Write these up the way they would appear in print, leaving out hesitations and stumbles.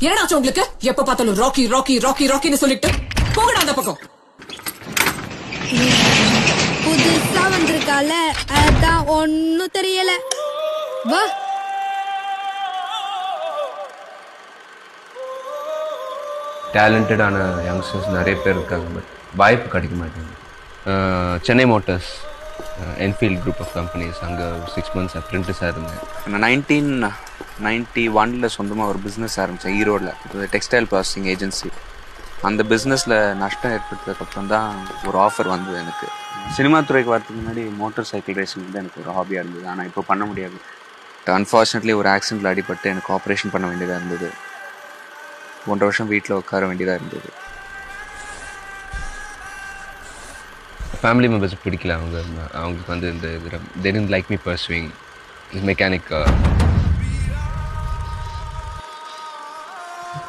என்னடாச்சு உங்களுக்கு? எப்ப பார்த்தாலும் ராக்கி ராக்கி ராக்கி ராக்கின்னு சொல்லிட்டு போகடா அந்த பக்கம். புதுசா வந்திருக்கால, அதான் ஒன்னும் தெரியல. வா. டேலண்டடான யங்ஸ்டர்ஸ் நிறைய பேர் இருக்காங்க, பட் வாய்ப்பு கிடைக்க மாட்டேங்குது. Chennai motors, Enfield group of companies, அங்கே 6 months அப்ரெண்டிஸாக இருந்தேன். நான் 1991 சொந்தமாக ஒரு பிஸ்னஸ் ஆரம்பித்தேன் ஈரோடில், டெக்ஸ்டைல் ப்ராசஸிங் ஏஜென்சி. அந்த பிஸ்னஸில் நஷ்டம் ஏற்பட்டதுக்கப்புறம் தான் ஒரு ஆஃபர் வந்தது எனக்கு. சினிமா துறைக்கு வரதுக்கு முன்னாடி மோட்டார் சைக்கிள் ரேசிங் வந்து எனக்கு ஒரு ஹாபியாக இருந்தது. ஆனால் இப்போ பண்ண முடியாது. அன்ஃபார்ச்சுனேட்லி ஒரு ஆக்சிடென்ட்டில் அடிபட்டு எனக்கு ஆப்ரேஷன் பண்ண வேண்டியதாக இருந்தது. 1.5 வருஷம் வீட்டில் உட்கார வேண்டியதாக இருந்தது. ஃபேமிலி மெம்பர்ஸ் பிடிக்கல, அவங்களுக்கு வந்து இந்த they didn't like me pursuing this mechanic.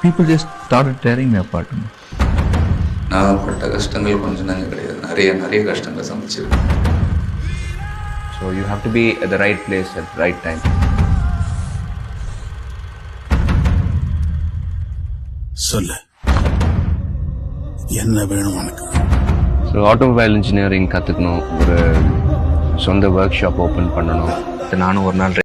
People just started tearing me apart. நான் பட்ட கஷ்டங்கள் கொஞ்சம் நாங்கள் கிடையாது, நிறைய கஷ்டங்கள் சமைச்சிருக்கேன். So you have to be at the right place at the right time. சொல்லு, என்ன வேணும் உனக்கு? ஸோ ஆட்டோமொபைல் இன்ஜினியரிங் கற்றுக்கணும், ஒரு சொந்த ஒர்க் ஷாப் ஓப்பன் பண்ணணும். நானும் ஒரு நாள்